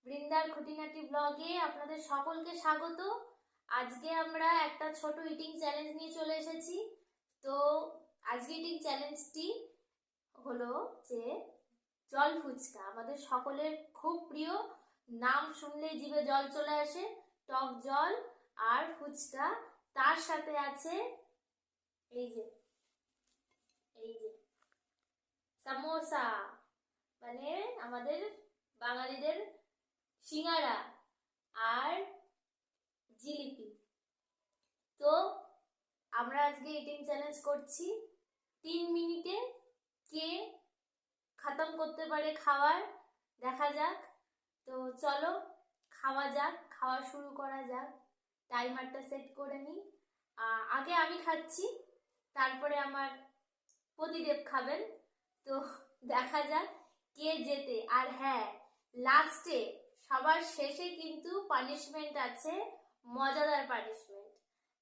বৃন্দার খুঁটিনাটি ব্লগে আপনাদের সকলকে স্বাগত। আজকে আমরা একটা ছোট ইটিং চ্যালেঞ্জ নিয়ে চলে এসেছি। তো আজকে ইটিং চ্যালেঞ্জটি হলো যে জল ফুচকা, আমাদের সকলের খুব প্রিয়। নাম শুনলেই জিভে জল চলে আসে। টক জল আর ফুচকা, তার সাথে আছে এই যে সামোসা, মানে আমাদের বাঙালিদের সিঙ্গারা আর জিলিপি। তো আমরা আজকে ইটিং চ্যালেঞ্জ করছি 3 মিনিটে কে খতম করতে পারে খাবার, দেখা যাক। তো চলো খাওয়া যাক, খাওয়া শুরু করা যাক। টাইমারটা সেট করে নিই। আগে আমি খাচ্ছি, তারপরে আমার প্রতিদেব খাবেন। তো দেখা যাক কে জেতে। আর হ্যাঁ, লাস্টে সবার শেষে কিন্তু পানিশমেন্ট আছে, মজাদার পানিশমেন্ট।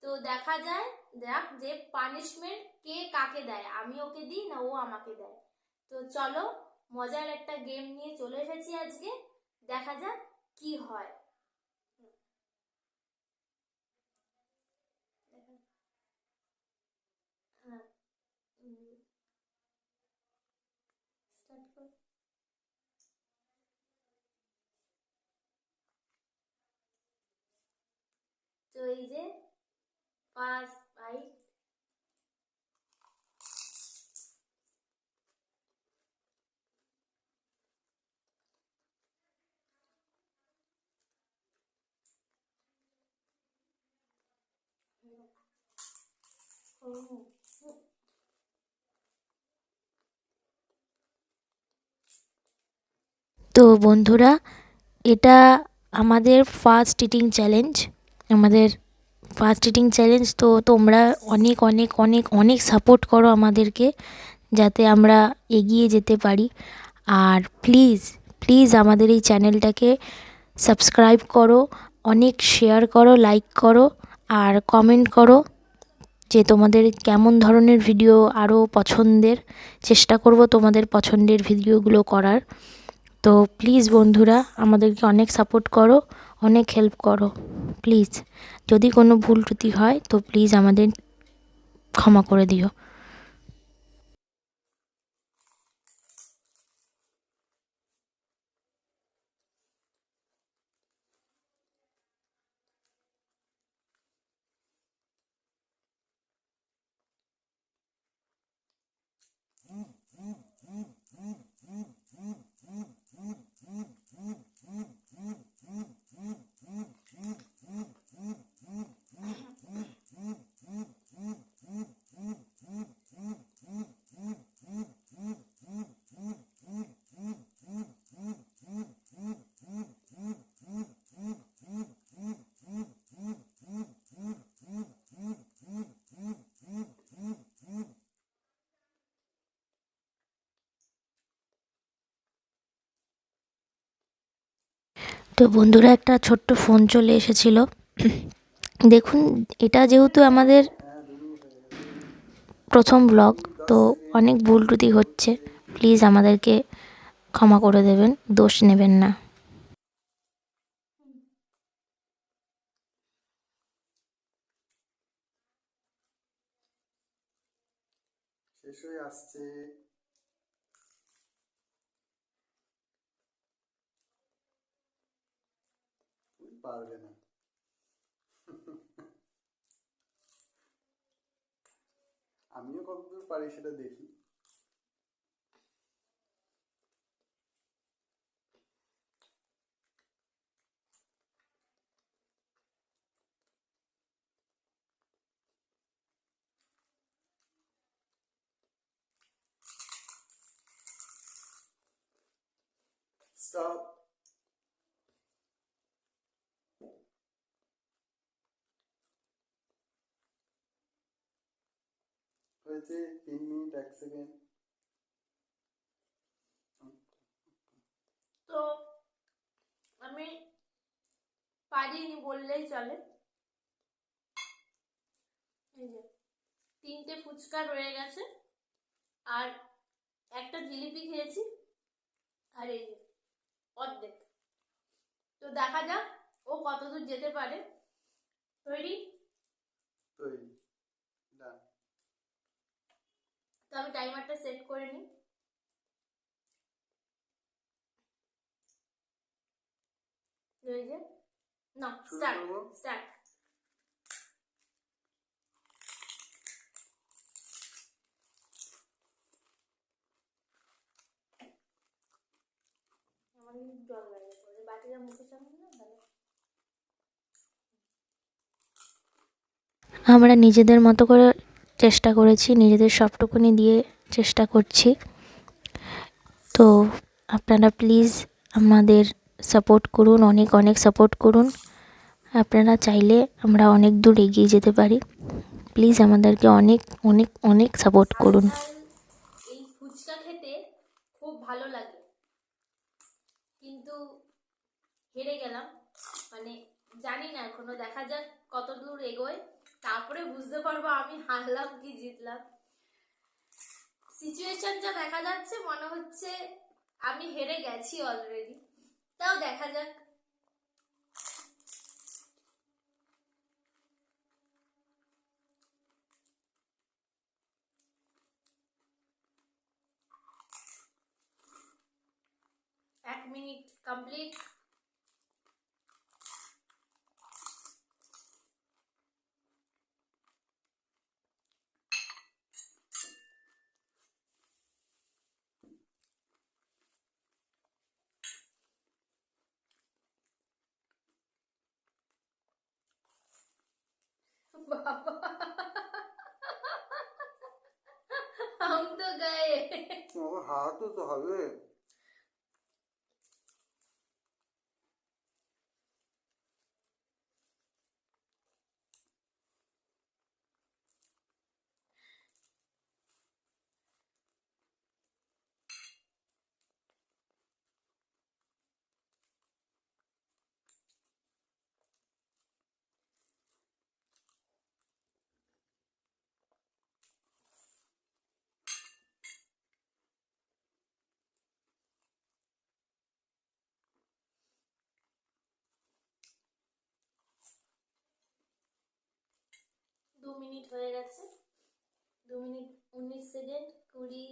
তো দেখা যাক যে পানিশমেন্ট কে কাকে দেয়, আমি ওকে দিই না ও আমাকে দেয়। তো চলো, মজার একটা গেম নিয়ে চলে এসেছি আজকে, দেখা যাক কি হয়। হ্যাঁ, স্টার্ট কর। তো এই যে ফার্স্ট বাইট। তো বন্ধুরা, এটা আমাদের ফার্স্ট ইটিং চ্যালেঞ্জ। তো তোমরা অনেক অনেক অনেক অনেক সাপোর্ট করো আমাদেরকে, যাতে আমরা এগিয়ে যেতে পারি। আর প্লিজ প্লিজ আমাদের এই চ্যানেলটাকে সাবস্ক্রাইব করো, অনেক শেয়ার করো, লাইক করো আর কমেন্ট করো যে তোমাদের কেমন ধরনের ভিডিও আরও পছন্দের। চেষ্টা করব তোমাদের পছন্দের ভিডিওগুলো করার। তো প্লিজ বন্ধুরা, আমাদেরকে অনেক সাপোর্ট করো, অনেক হেল্প করো প্লিজ। যদি কোনো ভুল ত্রুটি হয় তো প্লিজ আমাদের ক্ষমা করে দিও। তো বন্ধুরা, একটা ছোট্ট ফোন চলে এসেছিল। দেখুন, এটা যেহেতু আমাদের প্রথম ব্লগ, তো অনেক ভুল ত্রুটি হচ্ছে। প্লিজ আমাদেরকে ক্ষমা করে দেবেন, দোষ নেবেন না। শেষ হয়ে আসছে। তুমি পারবে না। আমিও কতদূর পারি সেটা দেখি। স্টপ। হয়েছে 3 মিনিট 1 সেকেন্ড। তো আমি পারিনি বললেই চলে। এই যে 3টে ফুচকা রয়ে গেছে, আর একটা জিলিপি খেয়েছি, আর এই যে অর্ধেক। দেখা যাক ও কতদূর যেতে পারে। তৈরি? তৈরি। ডান। তো আমি টাইমারটা সেট করে নিই। এই যে না, শুরু স্টার্ট করবো? স্টার্ট। আমার কিন্তু জল লাগে পড়ে, বাটিটা মুখের সামনে না তাহলে। আমরা নিজেদের মতো করে চেষ্টা করেছি, নিজেদের সবটুকুনি দিয়ে চেষ্টা করছি। তো আপনারা প্লিজ আমাদের সাপোর্ট করুন, অনেক অনেক সাপোর্ট করুন। আপনারা চাইলে আমরা অনেক দূর এগিয়ে যেতে পারি। প্লিজ আমাদেরকে অনেক অনেক অনেক সাপোর্ট করুন। ঝাল এই ফুচকা খেতে খুব ভালো লাগে, কিন্তু হেরে গেলাম। মানে জানি না এখনো, দেখা যাক কত দূর এগোয়, তারপরে বুঝতে পারবো আমি হারলাম কি জিতলাম। সিচুয়েশনটা দেখা যাচ্ছে মনে হচ্ছে আমি হেরে গেছি অলরেডি, তাও দেখা যাক। এক মিনিট কমপ্লিট। बाबा हम तो गए। বাবা, হাতও তো হবে। दो मिनिट হয়ে গেছে, 2 মিনিট 19 সেকেন্ড 20।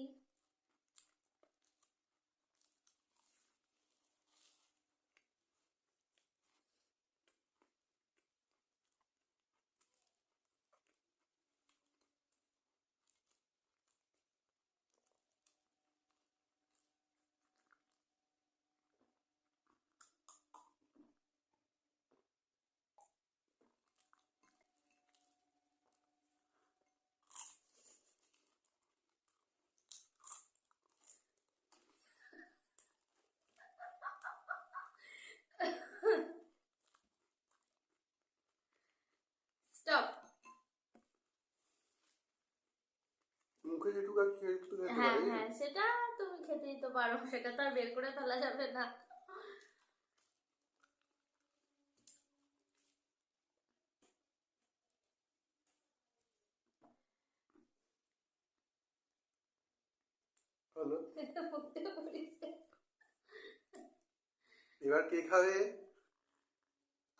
স্টপ। মুখে যেটুকু আর খেয়ে একটু খেতে হ্যাঁ পারি। হ্যাঁ, সেটা তুমি খেতেই তো পারো, সেটা তো আর বের করে ফেলা যাবে না। হলো। এটা মুখে পড়িস। এবার কে খাবে?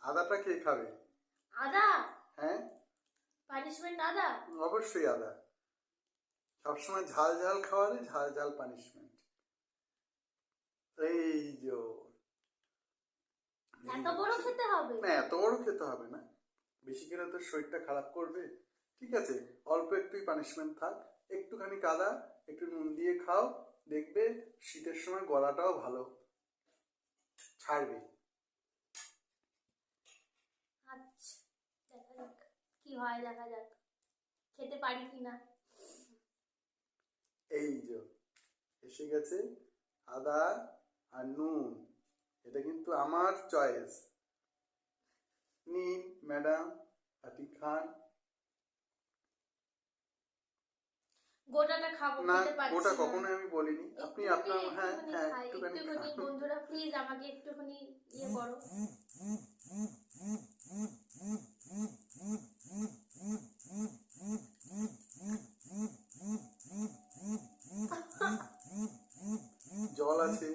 আদাটা কে খাবে? আদা? হ্যাঁ, পানিশমেন্ট আদা? অবশ্যই আদা। সবসময় ঝাল ঝাল খাওয়ালে ঝাল ঝাল পানিশমেন্ট। এই যে, এত বড় খেতে হবে? না, এত বড় খেতে হবে না, বেশি খেলে তো শরীরটা খারাপ করবে। ঠিক আছে, অল্প একটুই পানিশমেন্ট থাক। একটুখানি কাদা, একটু নুন দিয়ে খাও, দেখবে শীতের সময় গলাটাও ভালো ছাড়বে। আচ্ছা, দেখা যাক কি হয়, দেখা যাক খেতে পারি কিনা। এই যে এসে গেছে আদা আর নুন, এটা কিন্তু আমার চয়েস। নিন ম্যাডাম, আপনি খান। গোটাটা খাবো, না, খেতে পারছি ওটা না। কখনোই আমি বলিনি। আপনি আপনার, হ্যাঁ একটুখানি হ্যাঁ, খাই, একটুখানি একটুখানি। খান। বন্ধুরা প্লিজ আমাকে একটুখানি ইয়ে করো। জল আছে?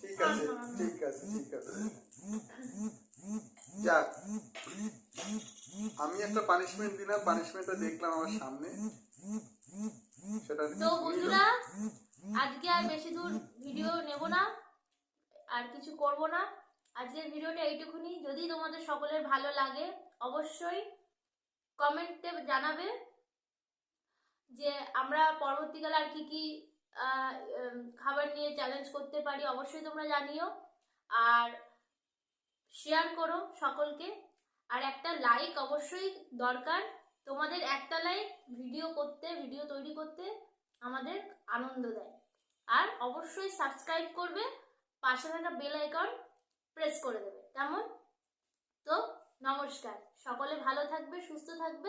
ঠিক আছে, ঠিক আছে, ঠিক যাক, আমি একটা পানিশমেন্ট দিলাম, পানিশমেন্টটা দেখলাম আমার সামনে, সেটা তো বন্ধুরা আজকে আর বেশি দূর ভিডিও নেব না, আর কিছু করব না। আজকের ভিডিওটা এইটুকুনি। যদি তোমাদের সকলের ভালো লাগে অবশ্যই কমেন্টে জানাবে যে আমরা পরবর্তীকালে আর কি কি খাবার নিয়ে চ্যালেঞ্জ করতে পারি, অবশ্যই তোমরা জানিও। আর শেয়ার করো সকলকে, আর একটা লাইক অবশ্যই দরকার। তোমাদের একটা লাইক ভিডিও তৈরি করতে আমাদের আনন্দ দেয়। আর অবশ্যই সাবস্ক্রাইব করবে, পাশে থাকা বেল আইকন প্রেস করে দেবে। কেমন? তো নমস্কার, সকলে ভালো থাকবে, সুস্থ থাকবে।